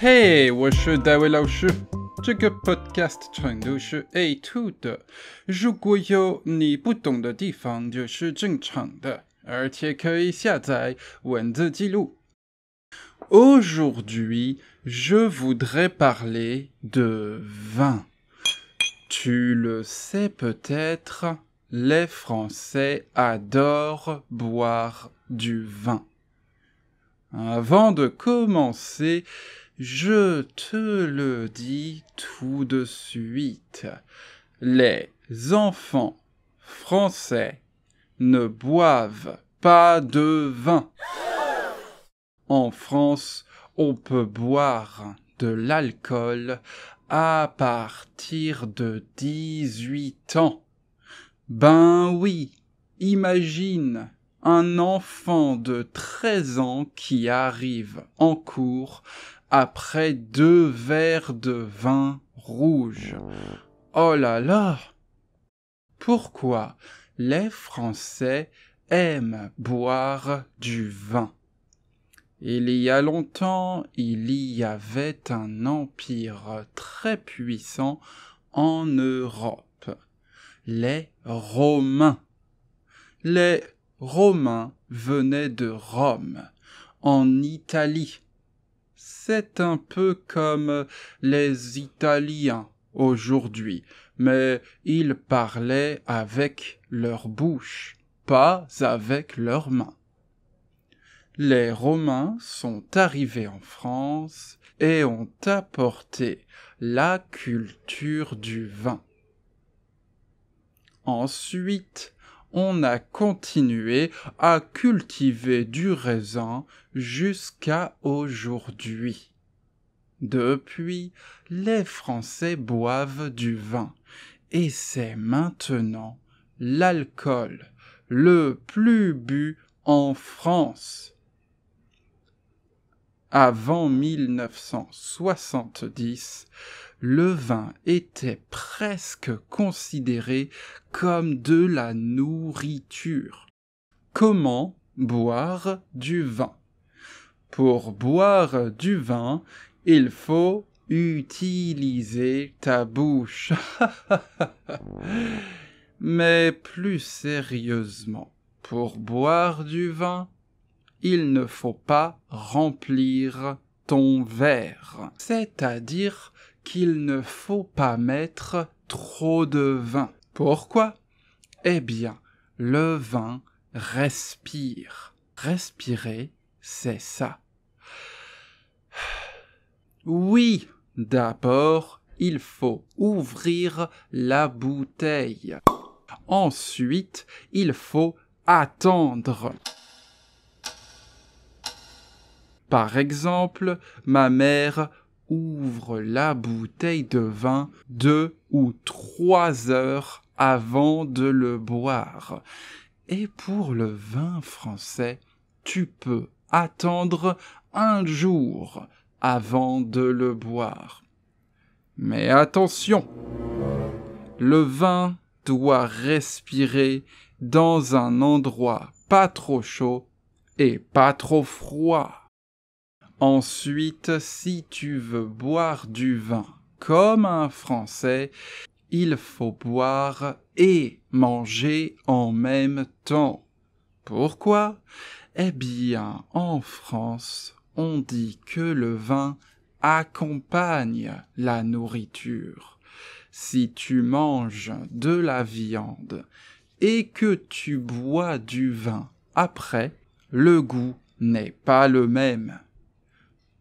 嘿，我是戴维老师。这个 podcast 程度是 A2 的，如果有你不懂的地方，就是正常的，而且可以下载文字记录。Aujourd'hui, je voudrais parler de vin. Tu le sais peut-être, les Français adorent boire du vin. Avant de commencer, je te le dis tout de suite, les enfants français ne boivent pas de vin. En France, on peut boire de l'alcool à partir de 18 ans. Ben oui, imagine un enfant de 13 ans qui arrive en cours après 2 verres de vin rouge. Oh là là! Pourquoi les Français aiment boire du vin? Il y a longtemps, il y avait un empire très puissant en Europe, les Romains. Les Romains venaient de Rome, en Italie. C'est un peu comme les Italiens aujourd'hui, mais ils parlaient avec leur bouche, pas avec leurs mains. Les Romains sont arrivés en France et ont apporté la culture du vin. Ensuite, on a continué à cultiver du raisin jusqu'à aujourd'hui. Depuis, les Français boivent du vin et c'est maintenant l'alcool le plus bu en France. Avant 1970, le vin était presque considéré comme de la nourriture. Comment boire du vin? Pour boire du vin, il faut utiliser ta bouche. Mais plus sérieusement, pour boire du vin, il ne faut pas remplir ton verre. C'est-à-dire qu'il ne faut pas mettre trop de vin. Pourquoi? Eh bien, le vin respire. Respirer, c'est ça. Oui, d'abord, il faut ouvrir la bouteille. Ensuite, il faut attendre. Par exemple, ma mère ouvre la bouteille de vin 2 ou 3 heures avant de le boire. Et pour le vin français, tu peux attendre 1 jour avant de le boire. Mais attention, le vin doit respirer dans un endroit pas trop chaud et pas trop froid. Ensuite, si tu veux boire du vin comme un Français, il faut boire et manger en même temps. Pourquoi? Eh bien, en France, on dit que le vin accompagne la nourriture. Si tu manges de la viande et que tu bois du vin après, le goût n'est pas le même.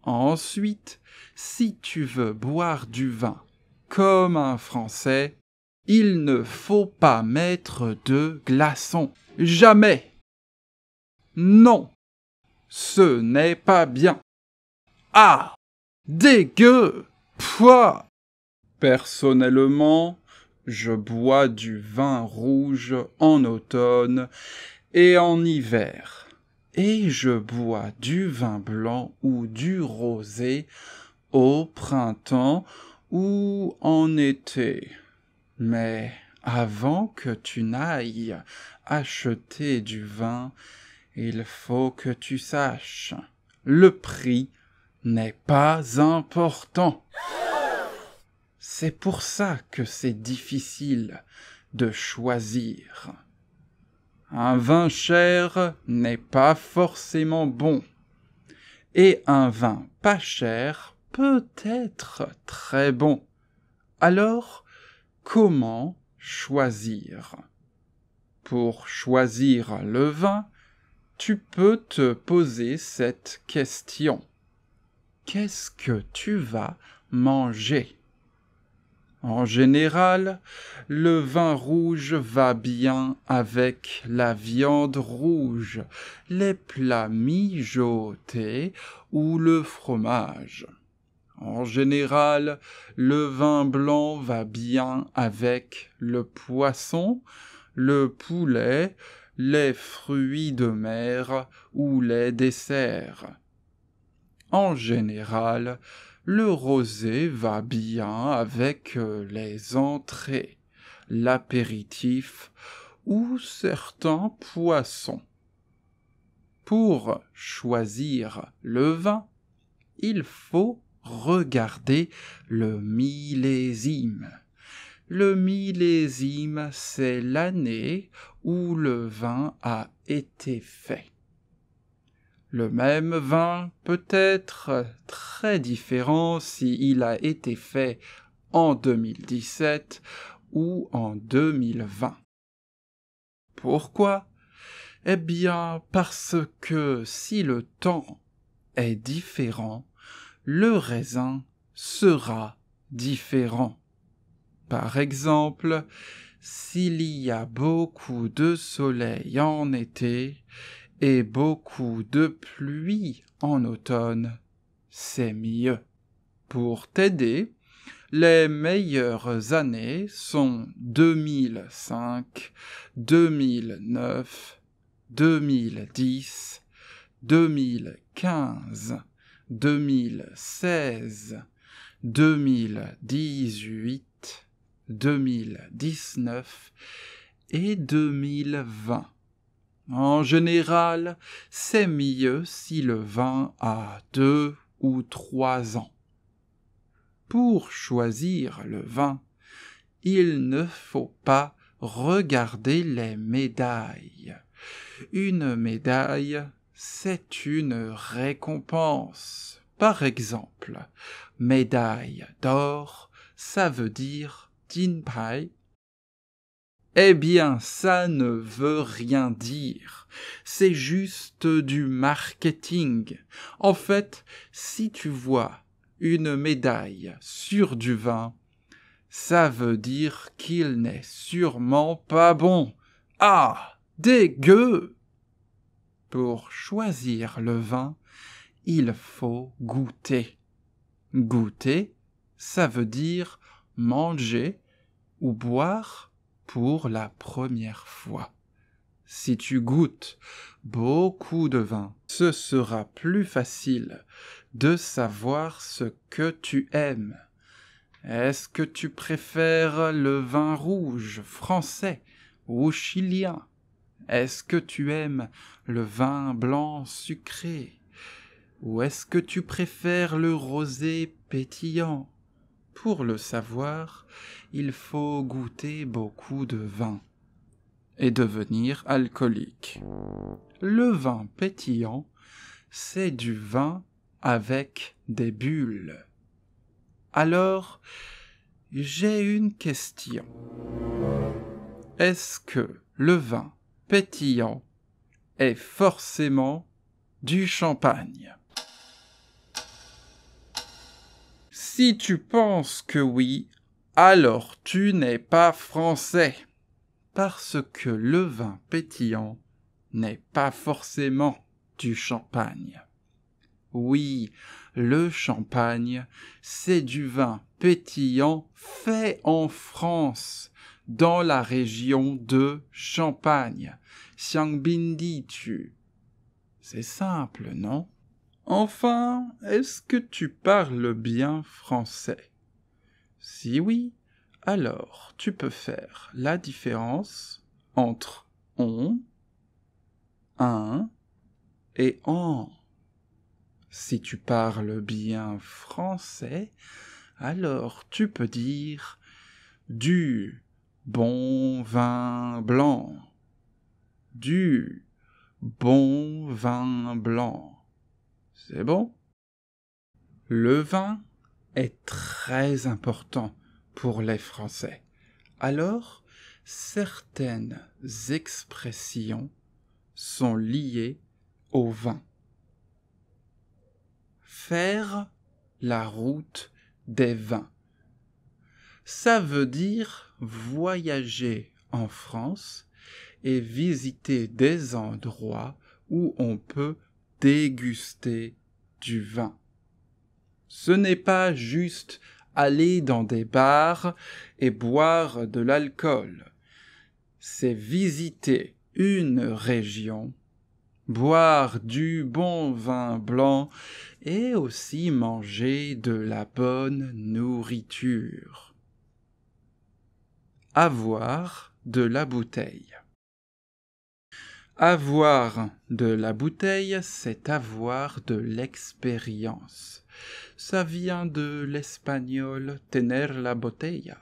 Ensuite, si tu veux boire du vin comme un Français, il ne faut pas mettre de glaçons. Jamais. Non. Ce n'est pas bien. Ah! Dégueu! Pouah! Personnellement, je bois du vin rouge en automne et en hiver. Et je bois du vin blanc ou du rosé au printemps ou en été. Mais avant que tu n'ailles acheter du vin, il faut que tu saches, le prix n'est pas important. C'est pour ça que c'est difficile de choisir. Un vin cher n'est pas forcément bon, et un vin pas cher peut être très bon. Alors, comment choisir? Pour choisir le vin, tu peux te poser cette question. Qu'est-ce que tu vas manger? En général, le vin rouge va bien avec la viande rouge, les plats mijotés ou le fromage. En général, le vin blanc va bien avec le poisson, le poulet, les fruits de mer ou les desserts. En général, le rosé va bien avec les entrées, l'apéritif ou certains poissons. Pour choisir le vin, il faut regarder le millésime. Le millésime, c'est l'année où le vin a été fait. Le même vin peut être très différent s'il a été fait en 2017 ou en 2020. Pourquoi? Eh bien, parce que si le temps est différent, le raisin sera différent. Par exemple, s'il y a beaucoup de soleil en été et beaucoup de pluie en automne, c'est mieux. Pour t'aider, les meilleures années sont 2005, 2009, 2010, 2015, 2016, 2018, 2019 et 2020. En général, c'est mieux si le vin a 2 ou 3 ans. Pour choisir le vin, il ne faut pas regarder les médailles. Une médaille, c'est une récompense. Par exemple, médaille d'or, ça veut dire Jinpai. Eh bien, ça ne veut rien dire. C'est juste du marketing. En fait, si tu vois une médaille sur du vin, ça veut dire qu'il n'est sûrement pas bon. Ah, dégueu! Pour choisir le vin, il faut goûter. Goûter, ça veut dire manger ou boire pour la première fois. Si tu goûtes beaucoup de vin, ce sera plus facile de savoir ce que tu aimes. Est-ce que tu préfères le vin rouge français ou chilien? Est-ce que tu aimes le vin blanc sucré? Ou est-ce que tu préfères le rosé pétillant? Pour le savoir, il faut goûter beaucoup de vin et devenir alcoolique. Le vin pétillant, c'est du vin avec des bulles. Alors, j'ai une question. Est-ce que le vin pétillant est forcément du champagne? Si tu penses que oui, alors tu n'es pas français, parce que le vin pétillant n'est pas forcément du champagne. Oui, le champagne, c'est du vin pétillant fait en France, dans la région de Champagne, Xiangbin-Ditu. C'est simple, non? Enfin, est-ce que tu parles bien français? Si oui, alors tu peux faire la différence entre on, un et en. Si tu parles bien français, alors tu peux dire du bon vin blanc. Du bon vin blanc. C'est bon? Le vin est très important pour les Français. Alors, certaines expressions sont liées au vin. Faire la route des vins. Ça veut dire voyager en France et visiter des endroits où on peut déguster du vin. Ce n'est pas juste aller dans des bars et boire de l'alcool. C'est visiter une région, boire du bon vin blanc et aussi manger de la bonne nourriture. Avoir de la bouteille. Avoir de la bouteille, c'est avoir de l'expérience. Ça vient de l'espagnol tener la botella.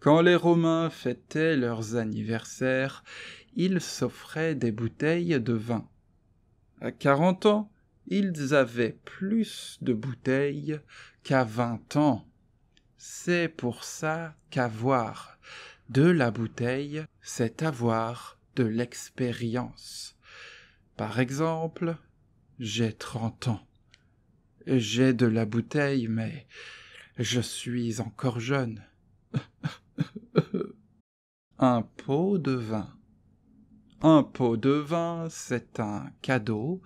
Quand les Romains fêtaient leurs anniversaires, ils s'offraient des bouteilles de vin. À 40 ans, ils avaient plus de bouteilles qu'à 20 ans. C'est pour ça qu'avoir de la bouteille, c'est avoir de l'expérience. Par exemple, j'ai 30 ans. J'ai de la bouteille, mais je suis encore jeune. Un pot de vin. Un pot de vin, c'est un cadeau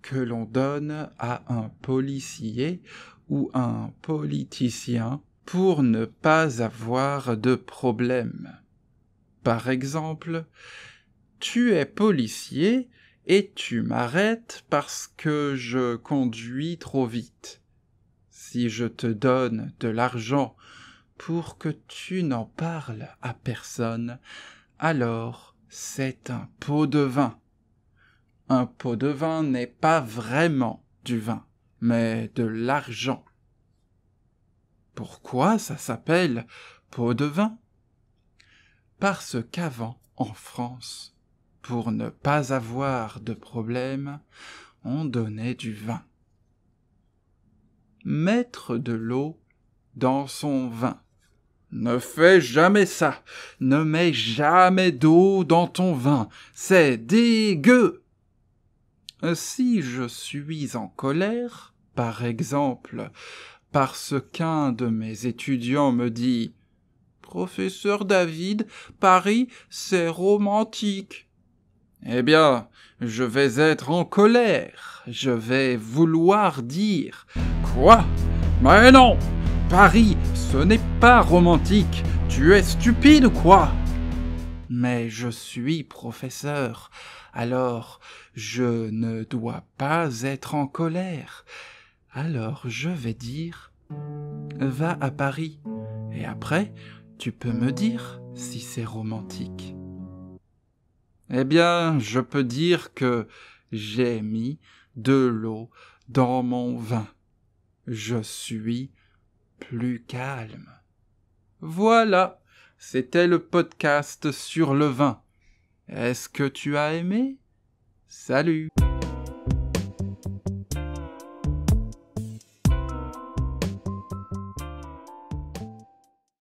que l'on donne à un policier ou un politicien pour ne pas avoir de problème. Par exemple, tu es policier et tu m'arrêtes parce que je conduis trop vite. Si je te donne de l'argent pour que tu n'en parles à personne, alors c'est un pot de vin. Un pot de vin n'est pas vraiment du vin, mais de l'argent. Pourquoi ça s'appelle pot de vin? Parce qu'avant, en France, pour ne pas avoir de problème, on donnait du vin. Mettre de l'eau dans son vin. Ne fais jamais ça. Ne mets jamais d'eau dans ton vin. C'est dégueu. Si je suis en colère, par exemple, parce qu'un de mes étudiants me dit « Professeur David, Paris, c'est romantique », eh bien, je vais être en colère. Je vais vouloir dire « Quoi ? Mais non ! Paris, ce n'est pas romantique. Tu es stupide ou quoi ? » Mais je suis professeur, alors je ne dois pas être en colère. Alors je vais dire « Va à Paris » et après, tu peux me dire si c'est romantique. Eh bien, je peux dire que j'ai mis de l'eau dans mon vin. Je suis plus calme. Voilà, c'était le podcast sur le vin. Est-ce que tu as aimé ? Salut !